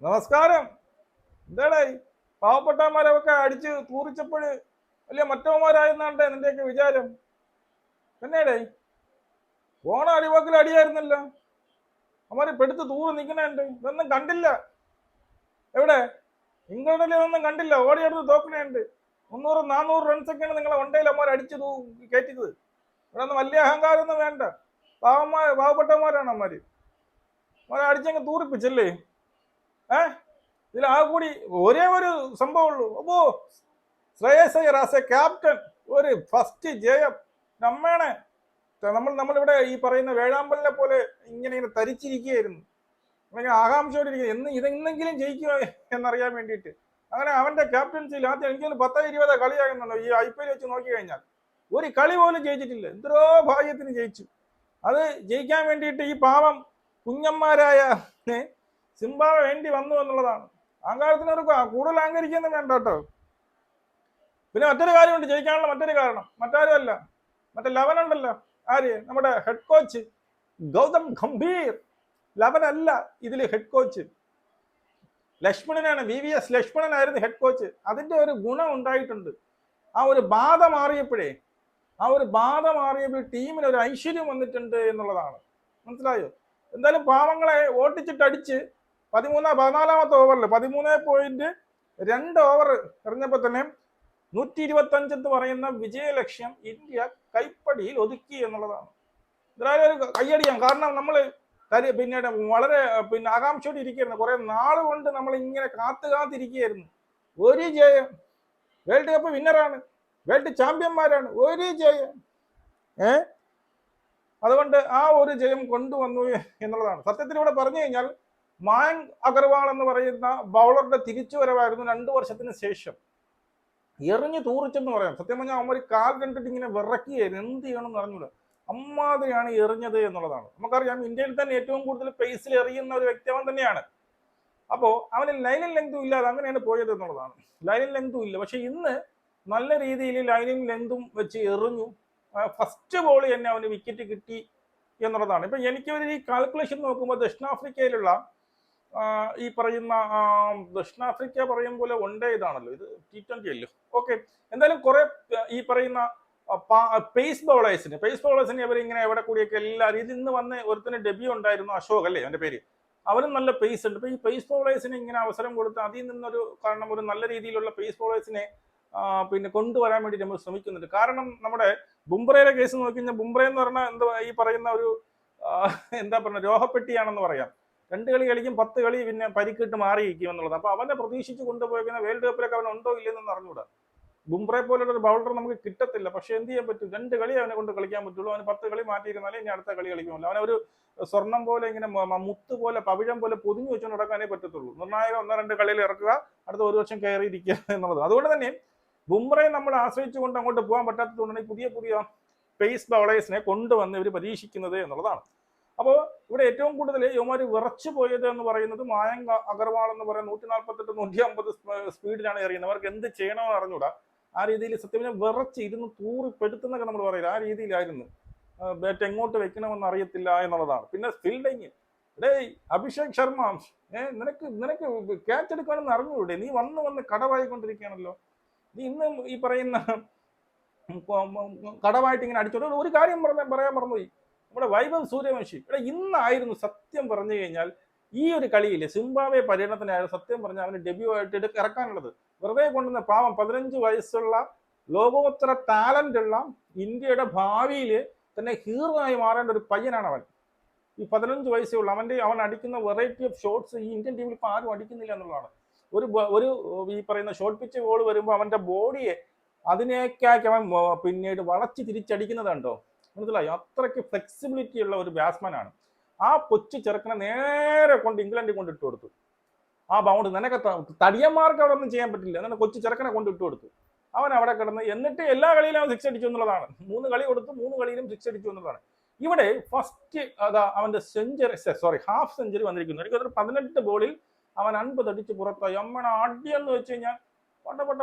നമസ്കാരം. എന്താടേ പാവപ്പെട്ടവന്മാരൊക്കെ അടിച്ച് തൂറിച്ചപ്പോഴ് വലിയ മറ്റവന്മാരായെന്നാണ്ടേ നിന്റെയൊക്കെ വിചാരം? തന്നെയടേ ഓണ അടിവാക്കിൽ അടിയായിരുന്നല്ലോ. അവന്മാര് പെടുത്ത് തൂറ് നിൽക്കണുണ്ട്. ഇതൊന്നും കണ്ടില്ല. എവിടെ ഇംഗ്ലണ്ടിൽ ഇതൊന്നും കണ്ടില്ല. ഓടിയെടുത്ത് തോക്കണുണ്ട്. 300-400 റൺസൊക്കെയാണ് നിങ്ങളെ വണ്ടയിൽ അമ്മമാർ അടിച്ച് കയറ്റിയത്. ഇവിടെ ഒന്നും വലിയ അഹങ്കാരമൊന്നും വേണ്ട. പാവപ്പെട്ടവന്മാരാണ് അമ്മമാര്. അവരെ അടിച്ചങ്ങ് തൂറിപ്പിച്ചല്ലേ? ഇതിൽ ആ കൂടി ഒരേ ഒരു സംഭവമുള്ളൂ. അപ്പോ Shreyas Iyer as A captain ഒരു ഫസ്റ്റ് ജയം. നമ്മയാണ് നമ്മളിവിടെ ഈ പറയുന്ന വേഴാമ്പലിനെ പോലെ ഇങ്ങനെ തരിച്ചിരിക്കുകയായിരുന്നു. അങ്ങനെ ആകാംക്ഷയോടിരിക്കുക ഇതെന്നെങ്കിലും ജയിക്കുമോ എന്നറിയാൻ വേണ്ടിയിട്ട്. അങ്ങനെ അവന്റെ ക്യാപ്റ്റൻസിയിൽ ആദ്യം എനിക്ക് 10-20 കളിയാകുന്നുണ്ടോ ഈ IPL വെച്ച് നോക്കി കഴിഞ്ഞാൽ. ഒരു കളി പോലും ജയിച്ചിട്ടില്ല. എന്തോ ഭാഗ്യത്തിന് ജയിച്ചു. അത് ജയിക്കാൻ വേണ്ടിയിട്ട് ഈ പാവം കുഞ്ഞന്മാരായ സിംബാബ്വെ വേണ്ടി വന്നു എന്നുള്ളതാണ്. അഹങ്കാരത്തിനവർക്ക് കൂടുതൽ അഹങ്കരിക്കൊന്നും വേണ്ട കേട്ടോ. പിന്നെ മറ്റൊരു കാര്യമുണ്ട് ജയിക്കാനുള്ള മറ്റൊരു കാരണം. മറ്റാരുമല്ല, മറ്റേ ലവനുണ്ടല്ലോ. ആര്? നമ്മുടെ ഹെഡ് കോച്ച് ഗൗതം ഗംഭീർ. ലവനല്ല ഇതില് ഹെഡ് കോച്ച്, ലക്ഷ്മണനാണ്. VVS ലക്ഷ്മണനായിരുന്നു ഹെഡ് കോച്ച്. അതിന്റെ ഒരു ഗുണം ഉണ്ടായിട്ടുണ്ട്. ആ ഒരു ബാധ മാറിയപ്പോഴേ ടീമിന് ഒരു ഐശ്വര്യം വന്നിട്ടുണ്ട് എന്നുള്ളതാണ്. മനസ്സിലായോ? എന്തായാലും പാവങ്ങളെ ഓട്ടിച്ചിട്ടടിച്ച് 14-ാമത്തെ ഓവറിൽ 13.2 ഓവർ എറിഞ്ഞപ്പോൾ തന്നെ 125 എന്ന് പറയുന്ന വിജയലക്ഷ്യം ഇന്ത്യ കൈപ്പടിയിൽ ഒതുക്കി എന്നുള്ളതാണ്. എന്തായാലും ഒരു കയ്യടിയാം. കാരണം നമ്മൾ പിന്നീട് വളരെ ആകാംക്ഷയോടെ ഇരിക്കുകയായിരുന്നു. കുറെ നാൾ കൊണ്ട് നമ്മൾ ഇങ്ങനെ കാത്തിരിക്കുകയായിരുന്നു. ഒരു ജയം. വേൾഡ് കപ്പ് വിന്നറാണ്, വേൾഡ് ചാമ്പ്യന്മാരാണ്. ഒരു ജയം. അതുകൊണ്ട് ആ ഒരു ജയം കൊണ്ടുവന്നു എന്നുള്ളതാണ്. സത്യത്തിൽ ഇവിടെ പറഞ്ഞു കഴിഞ്ഞാൽ മായങ്ക് അഗർവാൾ എന്ന് പറയുന്ന ബൗളറുടെ തിരിച്ചുവരവായിരുന്നു 2 വർഷത്തിന് ശേഷം. എറിഞ്ഞു തൂറിച്ചെന്ന് പറയാം. സത്യം പറഞ്ഞാൽ അവന്മാർ കാൽ കണ്ടിട്ട് ഇങ്ങനെ വിറക്കുകയായിരുന്നു. എന്ത് ചെയ്യണമെന്ന് അറിഞ്ഞൂടാ. അമ്മാതിരിയാണ് എറിഞ്ഞത് എന്നുള്ളതാണ്. നമുക്കറിയാം ഇന്ത്യയിൽ തന്നെ ഏറ്റവും കൂടുതൽ പേസിൽ എറിയുന്ന ഒരു വ്യക്തി അവൻ തന്നെയാണ്. അപ്പോൾ അവന് ലൈനിൽ ലെങ്തും ഇല്ലാതെ അങ്ങനെയാണ് പോയത് എന്നുള്ളതാണ്. ലൈനിൽ ലെങ്തും ഇല്ല. പക്ഷെ ഇന്ന് നല്ല രീതിയിൽ ലൈനിൽ ലെങ്തും വെച്ച് എറിഞ്ഞു. ഫസ്റ്റ് ബോൾ തന്നെ അവന് വിക്കറ്റ് കിട്ടി എന്നുള്ളതാണ്. ഇപ്പൊ എനിക്കൊരു ഈ കാൽക്കുലേഷൻ നോക്കുമ്പോൾ ദക്ഷിണാഫ്രിക്കയിലുള്ള ഈ പറയുന്ന ദക്ഷിണാഫ്രിക്ക പറയും പോലെ വൺഡേ ഇതാണല്ലോ, ഇത് T20 അല്ലോ. ഓക്കെ, എന്തായാലും കുറെ ഈ പറയുന്ന പേസ് ബൗളേഴ്സിന് ഇവരിങ്ങനെ എവിടെ കൂടിയൊക്കെ എല്ലാവരും ഇത് ഇന്ന് വന്ന് ഒരുത്തിന് ഡെബ്യൂ ഉണ്ടായിരുന്നു, അശോക് അല്ലേ അവന്റെ പേര്. അവനും നല്ല പേസ് ഉണ്ട്. ഇപ്പൊ ഈ പേസ് ബൗളേഴ്സിന് ഇങ്ങനെ അവസരം കൊടുത്ത് അതിൽ നിന്നൊരു കാരണം ഒരു നല്ല രീതിയിലുള്ള പേസ് ബൗളേഴ്സിനെ പിന്നെ കൊണ്ടുവരാൻ വേണ്ടി നമ്മൾ ശ്രമിക്കുന്നുണ്ട്. കാരണം നമ്മുടെ ബുംറയുടെ കേസ് നോക്കി കഴിഞ്ഞാൽ ബുംറ എന്ന് പറഞ്ഞാൽ എന്താ ഈ പറയുന്ന ഒരു എന്താ പറയുക രോഹപ്പെട്ടിയാണെന്ന് പറയാം. 2 കളി കളിക്കും, 10 കളി പിന്നെ പരിക്കിട്ട് മാറിയിരിക്കും എന്നുള്ളത്. അപ്പൊ അവനെ പ്രതീക്ഷിച്ച് കൊണ്ടുപോയിരിക്കുന്ന വേൾഡ് കപ്പിലൊക്കെ അവൻ ഉണ്ടോ ഇല്ലെന്ന് അറിഞ്ഞൂടാ. ബുംറയെ പോലുള്ള ഒരു ബൗളർ നമുക്ക് കിട്ടത്തില്ല. പക്ഷെ എന്ത് ചെയ്യാൻ പറ്റും? 2 കളി അവനെ കൊണ്ട് കളിക്കാൻ പറ്റുള്ളൂ. അവന് 10 കളി മാറ്റിയിരുന്നാലേ ഇനി അടുത്ത കളി കളിക്കുമല്ലോ. അവനൊരു സ്വർണം പോലെ ഇങ്ങനെ മുത്ത് പോലെ പവിഴം പോലെ പൊതിഞ്ഞു വെച്ചുകൊണ്ട് നടക്കാനേ പറ്റത്തുള്ളൂ. നിർണായകം 1-2 കളിയിൽ ഇറക്കുക, അടുത്ത 1 വർഷം കയറിയിരിക്കുക എന്നുള്ളത്. അതുകൊണ്ട് തന്നെ ബുംറയെ നമ്മൾ ആശ്രയിച്ചുകൊണ്ട് അങ്ങോട്ട് പോകാൻ പറ്റാത്തതുകൊണ്ടാണ് പുതിയ പേസ് ബൗളേഴ്സിനെ കൊണ്ടുവന്ന് ഇവർ പരീക്ഷിക്കുന്നത് എന്നുള്ളതാണ്. അപ്പോൾ ഇവിടെ ഏറ്റവും കൂടുതൽ യുവമാര് വിറച്ചു പോയത് എന്ന് പറയുന്നത് മായങ്ക് അഗർവാൾ എന്ന് പറയുന്ന 148-150 സ്പീഡിലാണ് എറിയുന്നത്. അവർക്ക് എന്ത് ചെയ്യണമെന്ന് അറിഞ്ഞൂടാ. ആ രീതിയിൽ സത്യം വിറച്ച് ഇരുന്ന് തൂറിപ്പെടുത്തുന്നൊക്കെ നമ്മൾ പറയില്ല, ആ രീതിയിലായിരുന്നു. ബാറ്റ് എങ്ങോട്ട് വെക്കണമെന്ന് അറിയത്തില്ല എന്നുള്ളതാണ്. പിന്നെ ഫീൽഡിങ്, അഭിഷേക് ശർമ്മ, നിനക്ക് ക്യാച്ച് എടുക്കണമെന്ന് അറിഞ്ഞൂടെ? നീ വന്ന് കടവായിക്കൊണ്ടിരിക്കുകയാണല്ലോ. നീ ഇന്ന് ഈ പറയുന്ന കടവായിട്ട് ഇങ്ങനെ അടിച്ചോണ്ട് ഒരു കാര്യം പറയാൻ മറന്നുപോയി. നമ്മുടെ വൈഭവ് സൂര്യവംശി ഇന്നായിരുന്നു സത്യം പറഞ്ഞു കഴിഞ്ഞാൽ ഈ ഒരു കളിയിൽ സിംബാബ്വെ പര്യടനത്തിനായിരുന്നു സത്യം പറഞ്ഞാൽ അവന് ഡെബ്യൂ ആയിട്ട് ഇറക്കാനുള്ളത്. വെറുതെ കൊണ്ടുവന്ന പാവം 15 വയസ്സുള്ള ലോകോത്തര ടാലന്റ് ഉള്ള ഇന്ത്യയുടെ ഭാവിയിൽ തന്നെ ഹീറോ ആയി മാറേണ്ട ഒരു പയ്യനാണ് അവൻ. ഈ 15 വയസ്സേ ഉള്ളൂ. അവൻ അടിക്കുന്ന വെറൈറ്റി ഓഫ് ഷോട്ട്സ് ഈ ഇന്ത്യൻ ടീമിൽ ഇപ്പൊ ആരും അടിക്കുന്നില്ല എന്നുള്ളതാണ്. ഒരു ഈ പറയുന്ന ഷോർട്ട് പിച്ച് ബോൾ വരുമ്പോൾ അവന്റെ ബോഡിയെ അതിനേക്കാക്കി അവൻ പിന്നീട് വളച്ച് തിരിച്ചടിക്കുന്നത് കണ്ടോ? മനസ്സിലായോ? അത്രയ്ക്ക് ഫ്ലെക്സിബിലിറ്റി ഉള്ള ഒരു ബാറ്റ്സ്മാൻ ആണ്. ആ കൊച്ചു ചെറുക്കനെ നേരെ കൊണ്ട് ഇംഗ്ലണ്ടിൽ കൊണ്ട് ഇട്ട് കൊടുത്തു. ആ ബൗണ്ട് നിനക്ക് തടിയന്മാർക്ക് അവിടെ ഒന്നും ചെയ്യാൻ പറ്റില്ല. അങ്ങനെ കൊച്ചു ചെറുക്കനെ കൊണ്ട് ഇട്ട് കൊടുത്തു. അവൻ അവിടെ കിടന്ന് എന്നിട്ട് എല്ലാ കളിയിലും അവൻ 6 അടിച്ചു എന്നുള്ളതാണ്. 3 കളി കൊടുത്തു, 3 കളിയിലും 6 അടിച്ചു എന്നുള്ളതാണ്. ഇവിടെ ഫസ്റ്റ് അവന്റെ ഹാഫ് സെഞ്ചുറി വന്നിരിക്കുന്നു. എനിക്ക് 18 ബോളിൽ അവൻ 50 അടിച്ച് പുറത്തായി. അമ്മണ അടിയെന്ന് വെച്ച് കഴിഞ്ഞാൽ പൊട്ട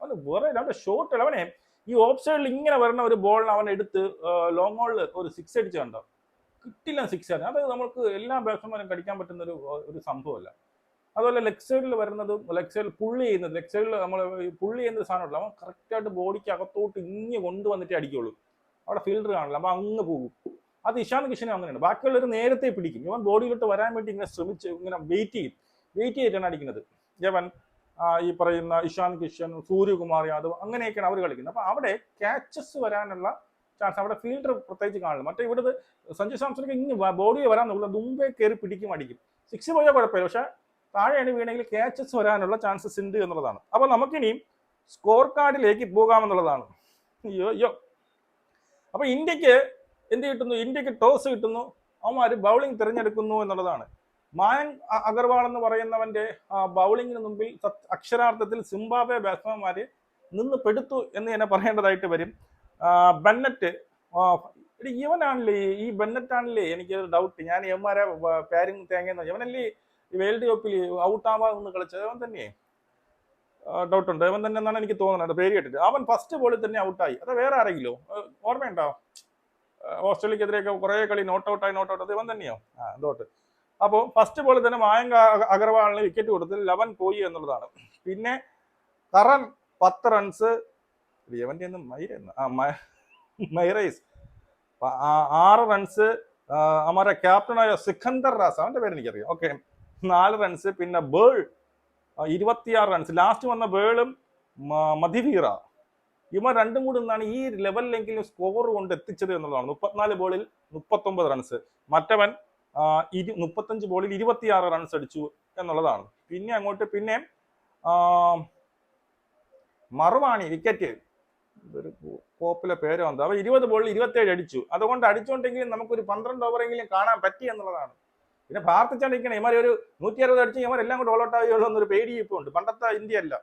അവന് വേറെ 2 ഷോട്ട്. അവനെ ഈ ഓഫ് സൈഡിൽ ഇങ്ങനെ വരുന്ന ഒരു ബോളിന് അവൻ എടുത്ത് ലോങ് ഹോളിൽ ഒരു 6 അടിച്ച് കണ്ടോ? കിട്ടില്ല സിക്സ് ആണ്. അത് നമുക്ക് എല്ലാ ബാറ്റ്സ്മാനും കടിക്കാൻ പറ്റുന്ന ഒരു സംഭവമല്ല. അതുപോലെ ലെഗ് സൈഡിൽ വരുന്നതും ലെഗ് സൈഡിൽ പുള്ളി ചെയ്യുന്നത്, ലെഗ് സൈഡിൽ നമ്മൾ പുള്ളി ചെയ്യുന്ന ഒരു സാധനമല്ല, അവൻ കറക്റ്റായിട്ട് ബോഡിക്ക് അകത്തോട്ട് ഇങ്ങ് കൊണ്ടുവന്നിട്ടേ അടിക്കുള്ളൂ. അവിടെ ഫീൽഡർ കാണില്ല, അപ്പം അങ്ങ് പോകും. അത് ഇഷാന്ത് കിഷനും അങ്ങനെയാണ്. ബാക്കിയുള്ളവർ നേരത്തെ പിടിക്കും. ഇവൻ ബോഡിയിലോട്ട് വരാൻ വേണ്ടി ഇങ്ങനെ ശ്രമിച്ച് ഇങ്ങനെ വെയിറ്റ് ചെയ്തിട്ടാണ് അടിക്കുന്നത്. ഇവൻ ഈ പറയുന്ന ഇഷാന്ത് കിഷൻ, സൂര്യകുമാർ യാദവ് അങ്ങനെയൊക്കെയാണ് അവർ കളിക്കുന്നത്. അപ്പം അവിടെ ക്യാച്ചസ് വരാനുള്ള ചാൻസ് അവിടെ ഫീൽഡർ പ്രത്യേകിച്ച് കാണില്ല. മറ്റേ ഇവിടുത്തെ സഞ്ജു സാംസണൊക്കെ ഇങ്ങനെ ബോഡിയെ വരാൻ നോക്കില്ല, മുമ്പേ കയറി പിടിക്കും, അടിക്കും. സിക്സ് പോയാൽ കുഴപ്പമില്ല, പക്ഷെ താഴെയാണ് വീണെങ്കിൽ ക്യാച്ചസ് വരാനുള്ള ചാൻസസ് ഉണ്ട് എന്നുള്ളതാണ്. അപ്പൊ നമുക്കിനിയും സ്കോർ കാർഡിലേക്ക് പോകാമെന്നുള്ളതാണ്. അയ്യോ അപ്പൊ ഇന്ത്യക്ക് എന്ത് കിട്ടുന്നു? ഇന്ത്യക്ക് ടോസ് കിട്ടുന്നു, അവന്മാര് ബൗളിംഗ് തിരഞ്ഞെടുക്കുന്നു എന്നുള്ളതാണ്. മായങ്ക് അഗർവാൾ എന്ന് പറയുന്നവന്റെ ബൗളിങ്ങിന് മുമ്പിൽ അക്ഷരാർത്ഥത്തിൽ സിംബാബ്വെ ബാറ്റ്സ്മാൻമാര് നിന്ന് പെടുത്തു എന്ന് തന്നെ പറയേണ്ടതായിട്ട് വരും. ബെന്നറ്റ് ഇവനാണല്ലേ, ഈ ബെന്നറ്റ് ആണല്ലേ എനിക്ക് ഡൗട്ട്. ഞാൻ എവന്മാരെ പാരിങ് തേങ്ങ ഇവനല്ലേ ഈ വേൾഡ് കപ്പിൽ ഔട്ടാവാന്ന് കളിച്ചത്? അവൻ തന്നെ ഡൗട്ട് ഉണ്ട്, അവൻ തന്നെ എന്നാണ് എനിക്ക് തോന്നുന്നത്, പേര് കേട്ടിട്ട്. അവൻ ഫസ്റ്റ് ബോളിൽ തന്നെ ഔട്ടായി. അത് വേറെ ആരെങ്കിലും ഓർമ്മയുണ്ടോ? ഓസ്ട്രേലിയക്കെതിരെയൊക്കെ കുറെ കളി നോട്ട് ഔട്ടായി അത് ഇവൻ തന്നെയോ? എന്തോട്ട്. അപ്പോൾ ഫസ്റ്റ് ബോളിൽ തന്നെ മായങ്ക് അഗർവാളിന് വിക്കറ്റ് കൊടുത്ത് 11 പോയി എന്നുള്ളതാണ്. പിന്നെ കറൻ 10 റൺസ്, ഇവന്റെ ഒന്നും മൈറൈസ് 6 റൺസ്, അമാരെ ക്യാപ്റ്റനായ സിക്കന്ദർ റാസ്, അവന്റെ പേര് എനിക്കറിയാം, ഓക്കെ, 4 റൺസ്. പിന്നെ ബേൾ 26 റൺസ്. ലാസ്റ്റ് വന്ന ബേളും മധിവീറ, ഇവ രണ്ടും കൂടി നിന്നാണ് ഈ ലെവലിലെങ്കിലും സ്കോർ കൊണ്ട് എത്തിച്ചത് എന്നുള്ളതാണ്. 34 ബോളിൽ 39 റൺസ്. മറ്റവൻ 35 ബോളിൽ 26 റൺസ് അടിച്ചു എന്നുള്ളതാണ്. പിന്നെ അങ്ങോട്ട് പിന്നെ മറുവാണി വിക്കറ്റ്, ഒരു കോപ്പിലെ പേര് വന്നത്, അവ 20 ബോളിൽ 27 അടിച്ചു. അതുകൊണ്ട് അടിച്ചുകൊണ്ടെങ്കിലും നമുക്കൊരു 12 ഓവറെങ്കിലും കാണാൻ പറ്റി എന്നുള്ളതാണ്. പിന്നെ പ്രാർത്ഥിച്ചാണ്ടിരിക്കണം, ഇമാര് ഒരു 160 അടിച്ച് ഇമാരെല്ലാം കൂടെ ഓൾ ഔട്ട് ആവുകയുള്ളൂ എന്നൊരു പേടി ഇപ്പോൾ ഉണ്ട്. പണ്ടത്തെ ഇന്ത്യ അല്ല,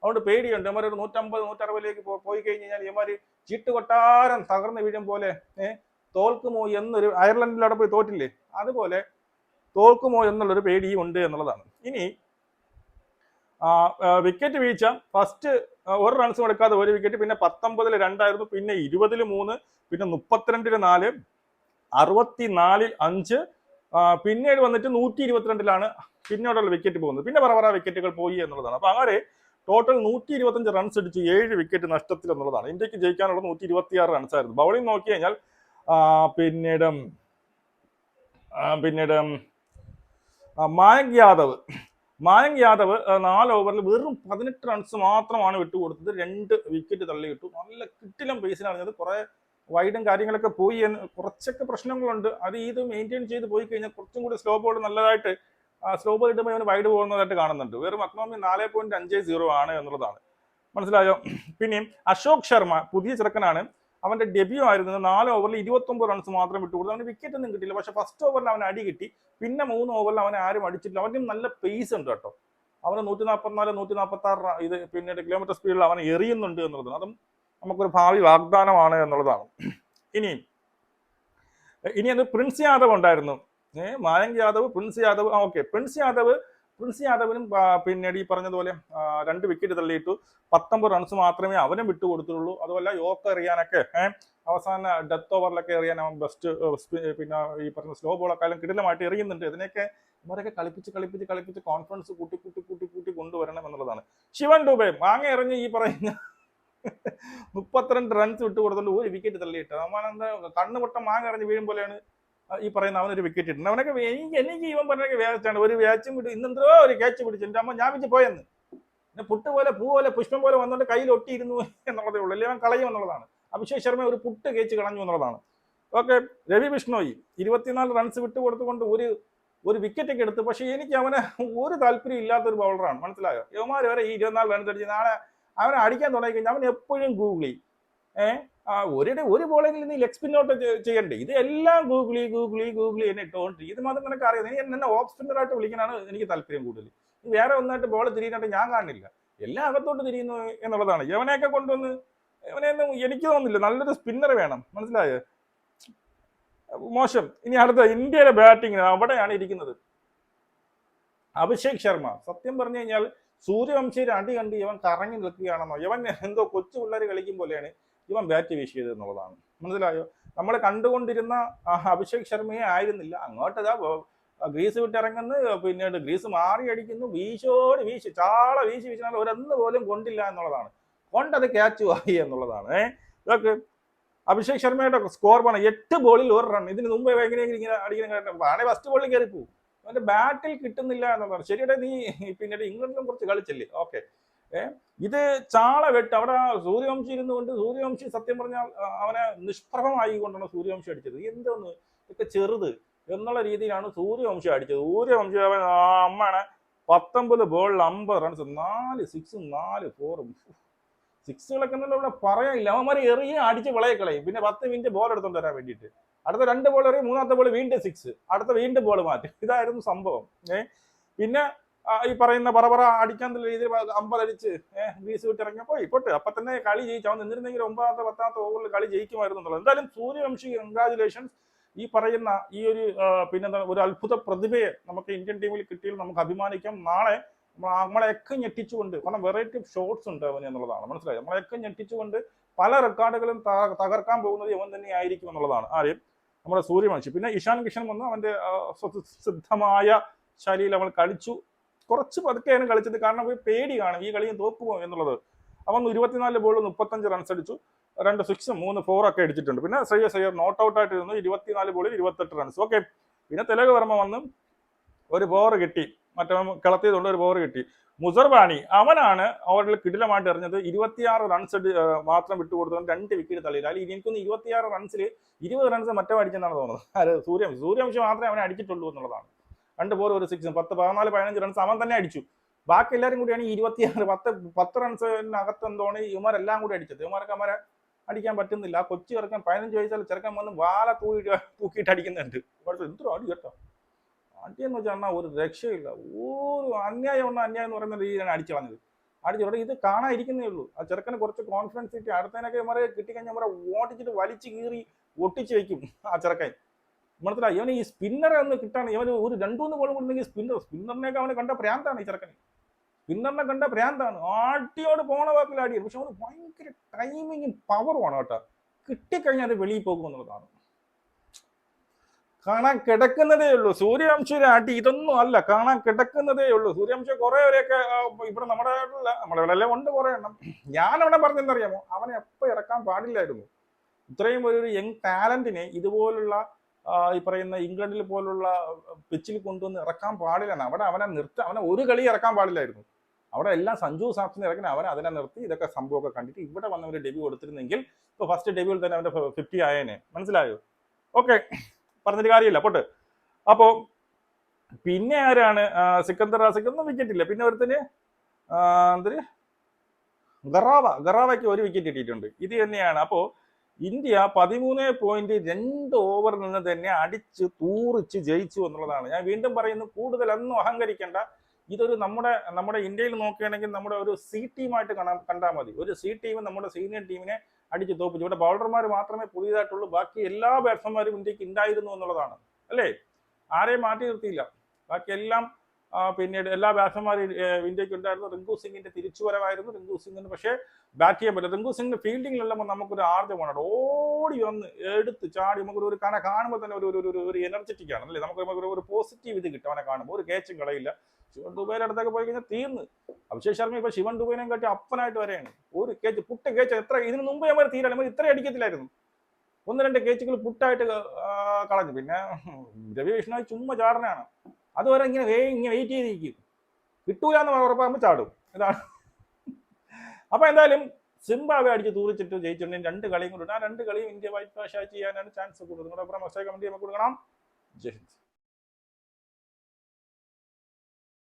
അതുകൊണ്ട് പേടിയുണ്ട്. ഇമാർ ഒരു 150 160 പോയി കഴിഞ്ഞ് കഴിഞ്ഞാൽ ഇമാര് ചീട്ട് കൊട്ടാരം തകർന്ന് വീഴും പോലെ തോൽക്കുമോ എന്നൊരു, അയർലൻഡിൽ അവിടെ പോയി തോറ്റില്ലേ, അതുപോലെ തോൽക്കുമോ എന്നുള്ളൊരു പേടിയും ഉണ്ട് എന്നുള്ളതാണ്. ഇനി വിക്കറ്റ് വീഴ്ച, ഫസ്റ്റ് 1 റൺസ് കൊടുക്കാതെ 1 വിക്കറ്റ്, പിന്നെ 19-ൽ 2 ആയിരുന്നു, പിന്നെ 20-ൽ 3, പിന്നെ 32-ൽ 4, 64-ൽ 5, പിന്നീട് വന്നിട്ട് 122-ലാണ് പിന്നീടുള്ള വിക്കറ്റ് പോകുന്നത്. പിന്നെ പറ വിക്കറ്റുകൾ പോയി എന്നുള്ളതാണ്. അപ്പൊ അങ്ങനെ ടോട്ടൽ 125 റൺസ് അടിച്ചു, 7 വിക്കറ്റ് നഷ്ടത്തിൽ എന്നുള്ളതാണ്. ഇന്ത്യക്ക് ജയിക്കാനുള്ള 126 റൺസ് ആയിരുന്നു. ബൗളിംഗ് നോക്കി കഴിഞ്ഞാൽ പിന്നീട് മായങ്ക് യാദവ് 4 ഓവറിൽ വെറും 18 റൺസ് മാത്രമാണ് വിട്ടുകൊടുത്തത്. 2 വിക്കറ്റ് തള്ളിയിട്ടു. നല്ല കിട്ടിലും പേസിന് അറിഞ്ഞത്. കുറെ വൈഡും കാര്യങ്ങളൊക്കെ പോയി, കുറച്ചൊക്കെ പ്രശ്നങ്ങളുണ്ട്. അത് ഇത് മെയിൻറ്റെയിൻ ചെയ്ത് പോയി കഴിഞ്ഞാൽ കുറച്ചും കൂടി സ്ലോ ബോൾ നല്ലതായിട്ട്, സ്ലോ ബോൾ ഇടുമ്പോൾ ഇവന് വൈഡ് പോകുന്നതായിട്ട് കാണുന്നുണ്ട്. വെറും എക്കണോമി 4.50 ആണ് എന്നുള്ളതാണ്. മനസ്സിലായോ? പിന്നെയും അശോക് ശർമ്മ പുതിയ ചെറുക്കനാണ്, അവന്റെ ഡെബ്യൂ ആയിരുന്നത്. 4 ഓവറിൽ 29 റൺസ് മാത്രം വിട്ടുകൊടുത്തു. അവന് വിക്കറ്റ് ഒന്നും കിട്ടിയില്ല, പക്ഷെ ഫസ്റ്റ് ഓവറിൽ അവന് അടി കിട്ടി. പിന്നെ 3 ഓവറിൽ അവനെ ആരും അടിച്ചിട്ടില്ല. അവനും നല്ല പേസ് ഉണ്ട് കേട്ടോ. അവന് 144 146 ഇത് പിന്നീട് കിലോമീറ്റർ സ്പീഡിൽ അവൻ എറിയുന്നുണ്ട് എന്നുള്ളതാണ്. അതും നമുക്കൊരു ഭാവി വാഗ്ദാനമാണ് എന്നുള്ളതാണ്. ഇനി അത് പ്രിൻസ് യാദവ് ഉണ്ടായിരുന്നു, മായങ്ക് യാദവ്, പ്രിൻസ് യാദവ്. ഓക്കെ, പ്രിൻസ് യാദവിനും പിന്നീട് ഈ പറഞ്ഞതുപോലെ 2 വിക്കറ്റ് തള്ളിയിട്ടു. 19 റൺസ് മാത്രമേ അവനും വിട്ടുകൊടുത്തുള്ളൂ. അതുപോലെ യോർക്ക് എറിയാനൊക്കെ അവസാന ഡെത്ത് ഓവറിലൊക്കെ എറിയാൻ അവൻ ബെസ്റ്റ്, പിന്നെ ഈ പറഞ്ഞ സ്ലോ ബോളൊക്കെ കിടിലമായിട്ട് എറിയുന്നുണ്ട്. ഇതിനൊക്കെ ഇവരൊക്കെ കളിപ്പിച്ച് കോൺഫിഡൻസ് കൂട്ടി കൊണ്ടുവരണം എന്നുള്ളതാണ്. ശിവൻ ഡുബെ മാങ്ങ എറിഞ്ഞ് ഈ പറയുന്ന 32 റൺസ് വിട്ടു കൊടുത്തോണ്ട് 1 വിക്കറ്റ് തള്ളിയിട്ട് അവനെന്താ കണ്ണുപൊട്ട മാങ്ങ എറിഞ്ഞ് വീഴും പോലെയാണ് ഈ പറയുന്ന അവനൊരു വിക്കറ്റ് ഇട്ടുണ്ട്. അവനൊക്കെ എനിക്ക് ഇവൻ പറഞ്ഞൊക്കെ വ്യാജാണ്. ഒരു വ്യാച്ചും വിട്ടു, ഇന്നെന്തോ ഒരു ക്യാച്ച് പിടിച്ചു. എൻ്റെ അമ്മ ഞാൻ വെച്ച് പോയെന്ന്, പിന്നെ പുട്ട് പോലെ പൂ പോലെ പുഷ്പം പോലെ വന്നുകൊണ്ട് കയ്യിൽ ഒട്ടിയിരുന്നു എന്നുള്ളതേ ഉള്ളൂ. അല്ലെങ്കിൽ അവൻ കളയും എന്നുള്ളതാണ്. അഭിഷേക് ശർമ്മ ഒരു പുട്ട് കേച്ച് കളഞ്ഞു എന്നുള്ളതാണ്. ഓക്കെ, രവി ബിഷ്ണോയി 24 റൺസ് വിട്ടു കൊടുത്തുകൊണ്ട് ഒരു വിക്കറ്റ് ഒക്കെ എടുത്തു. പക്ഷെ എനിക്ക് അവന് ഒരു താല്പര്യം ഇല്ലാത്തൊരു ബൗളറാണ്. മനസ്സിലായോ? യവന്മാർ വരെ ഈ 24 റൺസ് അടിച്ച് നാളെ അവനെ അടിക്കാൻ തുടങ്ങി കഴിഞ്ഞാൽ അവൻ എപ്പോഴും ഗൂഗിളി ഒരു ബോളെങ്കിലും നീ ലെഗ് സ്പിന്നോട്ട് ചെയ്യണ്ടേ? ഇത് എല്ലാം ഗൂഗിളി എന്നെ ഇട്ടോണ്ടിരിക്കും. ഇത് മാത്രം നിനക്ക് അറിയാം. നീ എന്നെ ഓഫ് സ്പിന്നറായിട്ട് വിളിക്കാനാണ് എനിക്ക് താല്പര്യം കൂടുതൽ. വേറെ ഒന്നായിട്ട് ബോൾ തിരിയാനായിട്ട് ഞാൻ കാണില്ല. എല്ലാം അകത്തോട്ട് തിരിയുന്നു എന്നുള്ളതാണ്. യവനെയൊക്കെ കൊണ്ടുവന്ന് യവനെയൊന്നും എനിക്ക് തോന്നുന്നില്ല. നല്ലൊരു സ്പിന്നർ വേണം. മനസ്സിലായോ? മോശം. ഇനി അടുത്ത ഇന്ത്യയിലെ ബാറ്റിംഗ് അവിടെയാണ് ഇരിക്കുന്നത്. അഭിഷേക് ശർമ്മ സത്യം പറഞ്ഞു കഴിഞ്ഞാൽ സൂര്യവംശിയുടെ അടി കണ്ട് ഇവൻ കറങ്ങി നിൽക്കുകയാണെന്നോ, ഇവൻ എന്തോ കൊച്ചു പിള്ളേർ കളിക്കും പോലെയാണ് ഇവൻ ബാറ്റ് വീശിയത് എന്നുള്ളതാണ്. മനസ്സിലായോ? നമ്മൾ കണ്ടുകൊണ്ടിരുന്ന അഭിഷേക് ശർമ്മയെ ആയിരുന്നില്ല. അങ്ങോട്ട് ഗ്രീസ് വിട്ടിറങ്ങുന്നു, പിന്നീട് ഗ്രീസ് മാറി അടിക്കുന്നു, വീശോട് വീശി ചാള വീശി വീശാൽ ഒരെന്ന് പോലും കൊണ്ടില്ല എന്നുള്ളതാണ്. കൊണ്ടത് ക്യാച്ച് ആയി എന്നുള്ളതാണ്. ഇതൊക്കെ അഭിഷേക് ശർമ്മയുടെ സ്കോർ പണം 8 ബോളിൽ 1 റൺ. ഇതിന് മുമ്പ് എങ്ങനെയെങ്കിലും ഇങ്ങനെ അടിക്കുന്ന ആണെ ഫസ്റ്റ് ബോളിൽ കയറി പോകും. അവന്റെ ബാറ്റിൽ കിട്ടുന്നില്ല എന്നുള്ളതാണ്. ശരിയുടെ നീ പിന്നീട് ഇംഗ്ലണ്ടിലും കുറച്ച് കളിച്ചില്ലേ, ഓക്കെ. ഇത് ചാള വെട്ട്. അവിടെ സൂര്യവംശി ഇരുന്നു കൊണ്ട് സൂര്യവംശി സത്യം പറഞ്ഞാൽ അവനെ നിഷ്പ്രഭമായി കൊണ്ടാണ് സൂര്യവംശി അടിച്ചത്. എന്തോന്ന് ഇതൊക്കെ ചെറുത് എന്നുള്ള രീതിയിലാണ് സൂര്യവംശി അടിച്ചത്. സൂര്യവംശി അവൻ അമ്മയാണ് 19 ബോളിൽ 50 റൺസ്, 4 6ഉം 4 4ഉം. സിക്സുകളൊക്കെ എന്നുള്ള ഇവിടെ പറയാനില്ല. അവന്മാരെ എറിയ അടിച്ച് വിളയക്കളയും. പിന്നെ 10 മിനിറ്റ് ബോൾ എടുത്തോണ്ട് വരാൻ വേണ്ടിയിട്ട് അടുത്ത 2 ബോൾ എറിയും, 3ാമത്തെ ബോൾ വീണ്ടും 6, അടുത്ത വീണ്ടും ബോൾ മാറ്റി. ഇതായിരുന്നു സംഭവം. പിന്നെ ഈ പറയുന്ന പറ അടിക്കാൻ രീതിയിൽ 50 അടിച്ച് ഗ്രീസ് വിട്ടിറങ്ങിയപ്പോൾ ഇപ്പോട്ട് അപ്പൊ തന്നെ കളി ജയിച്ചു. അവൻ നിന്നിരുന്നെങ്കിൽ 9ാമത്തെ 10ാമത്തെ ഓവറിൽ കളി ജയിക്കുമായിരുന്നു എന്നുള്ളത്. എന്തായാലും സൂര്യവംശി കൺഗ്രാജുലേഷൻസ്. ഈ പറയുന്ന ഈ ഒരു പിന്നെന്താ ഒരു അത്ഭുത പ്രതിഭയെ നമുക്ക് ഇന്ത്യൻ ടീമിൽ കിട്ടിയാൽ നമുക്ക് അഭിമാനിക്കാം. നാളെ നമ്മളെയൊക്കെ ഞെട്ടിച്ചുകൊണ്ട്, കാരണം വെറൈറ്റി ഷോട്ട്സ് ഉണ്ട് അവന് എന്നുള്ളതാണ്. മനസ്സിലായി? നമ്മളെയൊക്കെ ഞെട്ടിച്ചുകൊണ്ട് പല റെക്കോർഡുകളും തകർക്കാൻ പോകുന്നത് ഇവൻ തന്നെ ആയിരിക്കും എന്നുള്ളതാണ്. ആരെയും നമ്മുടെ സൂര്യവംശി. പിന്നെ ഇഷാൻ കിഷൻ വന്ന് അവന്റെ സിദ്ധമായ ശൈലിയിൽ അവൾ കളിച്ചു. കുറച്ച് പതുക്കെയാണ് കളിച്ചത്, കാരണം ഒരു പേടി കാണും ഈ കളിയും തോക്കുമോ എന്നുള്ളത്. അവൻ 24 ബോളിൽ 35 റൺസ് അടിച്ചു, 2 6ഉം 3 4 ഒക്കെ അടിച്ചിട്ടുണ്ട്. പിന്നെ ശ്രേയസ് അയ്യർ നോട്ട് ഔട്ട് ആയിട്ടിരുന്നു, 24 ബോളിൽ 28 റൺസ്. ഓക്കെ. പിന്നെ തിലക് വർമ്മ വന്ന് ഒരു ബോർ കിട്ടി, മറ്റേ കളത്തിയതുകൊണ്ട് ഒരു ബോർ കിട്ടി. മുസർബാനി അവനാണ് ഓവറിൽ കിടിലമായിട്ട് എറിഞ്ഞത്. 26 റൺസ് മാത്രം വിട്ടുകൊടുത്തത്, 2 വിക്കറ്റ് തള്ളിയില്ല. അല്ലെങ്കിൽ എനിക്കൊന്ന് 26 റൺസിൽ 20 റൺസ് മറ്റോ അടിച്ചെന്നാണ് തോന്നുന്നത്. അത് സൂര്യവംശി മാത്രമേ അവനെ അടിച്ചിട്ടുള്ളൂ എന്നുള്ളതാണ്. 2 ബോൾ 1 6, 10 14 15 റൺസ് അവൻ തന്നെ അടിച്ചു. ബാക്കി എല്ലാവരും കൂടിയാണ് 26 10 റൺസിനകത്ത് എന്തോണ് ഇവന്മാരെല്ലാം കൂടി അടിച്ചത്. ഇവന്മാർക്ക് അവരെ അടിക്കാൻ പറ്റുന്നില്ല. കൊച്ചി ചെറുക്കൻ 15 വയസ്സാൽ ചെറുക്കൻ വന്ന് വാല തൂക്കിയിട്ട് അടിക്കുന്നുണ്ട്. എന്തോ അടി കേട്ടോ. അടിയെന്ന് വെച്ചാൽ ഒരു രക്ഷയില്ല. ഒരു അന്യായം എന്ന് പറയുന്ന രീതിയിലാണ് അടിച്ചു കളഞ്ഞത്. അടിച്ചോടെ ഇത് കാണാതിരിക്കുന്നേ ഉള്ളൂ. ആ ചെറുക്കന് കുറച്ച് കോൺഫിഡൻസ് കിട്ടി. അടുത്തതിനൊക്കെ ഇവരെ കിട്ടിക്കഴിഞ്ഞാൽ ഇവരെ ഓട്ടിച്ചിട്ട് വലിച്ചു കീറി ഒട്ടിച്ച് വയ്ക്കും ആ ചെറുക്കൻ. മനസ്സിലായി? ഇവന് ഈ സ്പിന്നറെ ഒന്ന് കിട്ടാണ്. ഇവന് ഒരു 2-3 ബോൾ കൊടുത്തെങ്കിൽ സ്പിന്നറിനെയൊക്കെ അവനെ കണ്ട ഭ്രാന്താണ്. ഈ ചെറുക്കന് സ്പിന്നറിനെ കണ്ട ഭ്രാന്താണ്. ആട്ടിയോട് പോണ വാക്കിൽ ആടിയത്. പക്ഷെ അവന് ഭയങ്കര ടൈമിങ്ങും പവറുമാണ് കേട്ടോ. കിട്ടിക്കഴിഞ്ഞാൽ അത് വെളിയിൽ പോകും എന്നുള്ളതാണ്. കാണാൻ കിടക്കുന്നതേ ഉള്ളൂ. സൂര്യവംശിയുടെ അടി ഇതൊന്നും അല്ല, കാണാൻ കിടക്കുന്നതേ ഉള്ളൂ. സൂര്യവംശി കുറെ വരെയൊക്കെ ഇവിടെ നമ്മുടെ ഇവിടെ ഉണ്ട് കുറെ എണ്ണം. ഞാൻ അവിടെ പറഞ്ഞെന്നറിയാമോ, അവനെ എപ്പോൾ ഇറക്കാൻ പാടില്ലായിരുന്നു. ഇത്രയും ഒരു യങ് ടാലന്റിനെ ഇതുപോലുള്ള ഈ പറയുന്ന ഇംഗ്ലണ്ടിൽ പോലുള്ള പിച്ചിൽ കൊണ്ടുവന്ന് ഇറക്കാൻ പാടില്ലാണ്. അവിടെ അവനെ ഒരു കളി ഇറക്കാൻ പാടില്ലായിരുന്നു. അവിടെ എല്ലാം സഞ്ജു സാംസൺ ഇറങ്ങി അവനെ അതിനെ നിർത്തി ഇതൊക്കെ സംഭവമൊക്കെ കണ്ടിട്ട് ഇവിടെ വന്നവര് ഡെബ്യൂ കൊടുത്തിരുന്നെങ്കിൽ ഇപ്പൊ ഫസ്റ്റ് ഡെബ്യൂവിൽ തന്നെ അവന്റെ 50 ആയേനെ. മനസ്സിലായോ? ഓക്കെ, പറഞ്ഞിട്ട് കാര്യമില്ല പോട്ട്. അപ്പോ പിന്നെ ആരാണ്? സിക്കന്ദർ റാസിക്കൊന്നും വിക്കറ്റ് ഇല്ല. പിന്നെ ഒരുത്തിന് ഗറാവയ്ക്ക് 1 വിക്കറ്റ് കിട്ടിയിട്ടുണ്ട്. ഇത് തന്നെയാണ്. അപ്പോ ഇന്ത്യ 13.2 ഓവറിൽ നിന്ന് തന്നെ അടിച്ച് തൂറിച്ച് ജയിച്ചു എന്നുള്ളതാണ്. ഞാൻ വീണ്ടും പറയുന്നു, കൂടുതലൊന്നും അഹങ്കരിക്കേണ്ട. ഇതൊരു നമ്മുടെ ഇന്ത്യയിൽ നോക്കുകയാണെങ്കിൽ നമ്മുടെ ഒരു സി ടീമായിട്ട് കണ്ടാൽ മതി. ഒരു സി ടീം നമ്മുടെ സീനിയർ ടീമിനെ അടിച്ച് തോപ്പിച്ചു. ഇവിടെ ബൗളർമാർ മാത്രമേ പുതിയതായിട്ടുള്ളൂ, ബാക്കി എല്ലാ ബാറ്റ്സ്മാൻമാരും ഇന്ത്യക്ക് ഉണ്ടായിരുന്നു എന്നുള്ളതാണ്. അല്ലേ? ആരെയും മാറ്റി നിർത്തിയില്ല. ബാക്കി എല്ലാം പിന്നീട് എല്ലാ ബാറ്റ്സ്മാൻമാരും ഇന്ത്യക്ക് ഉണ്ടായിരുന്നു. റിങ്കു സിംഗിന്റെ തിരിച്ചുവരവായിരുന്നു. റിങ്കു സിംഗിന് പക്ഷേ ബാറ്റ് ചെയ്യാൻ പറ്റില്ല. റിങ്കു സിംഗിന്റെ ഫീൽഡിങ്ങിലെല്ലാം നമുക്കൊരു ആർജമാണ്. ഓടി വന്ന് എടുത്ത് ചാടി നമുക്കൊരു കാണുമ്പോൾ തന്നെ ഒരു എനർജറ്റിക് ആണ്. അല്ലേ? നമുക്ക് ഒരു പോസിറ്റീവ് ഇത് കിട്ടും അവനെ കാണുമ്പോൾ. ഒരു കേച്ചും കളയില്ല. ശിവൻ ദുബൈയുടെ അടുത്തൊക്കെ പോയി കഴിഞ്ഞാൽ തീർന്ന്. അഭിഷേക് ശർമ്മ ഇപ്പൊ ശിവൻ ദുബൈനെയും കാട്ടി അപ്പനായിട്ട് വരെയാണ്. ഒരു കേച്ച് കേച്ച് എത്ര ഇതിന് മുമ്പ് നമ്മൾ തീരാൻ ഇത്ര അടിക്കത്തില്ലായിരുന്നു. 1-2 കേച്ചുകൾ പുട്ടായിട്ട് കളഞ്ഞു. പിന്നെ രവി വിഷ്ണു ചുമ്മാ ചാടനാണ്. അതുവരെ ഇങ്ങനെ വെയിറ്റ് ചെയ്തിരിക്കും. കിട്ടൂല എന്ന് ഉറപ്പാകുമ്പോൾ ചാടും. ഇതാണ്. അപ്പൊ എന്തായാലും സിംബാബ്വെ അടിച്ച് തൂറിച്ചിട്ട് ജയിച്ചിട്ടുണ്ടെങ്കിൽ 2 കളിയും കൂടെ. ആ 2 കളിയും ഇന്ത്യ വൈറ്റ് വാഷ് ചെയ്യാനാണ് ചാൻസ് കൂടുതൽ. നിങ്ങളുടെ അപ്പുറം മസ്റ്റേ കമന്റ് ചെയ്യുമ്പോൾ കൊടുക്കണം. ജയ് ഹിന്ദ്.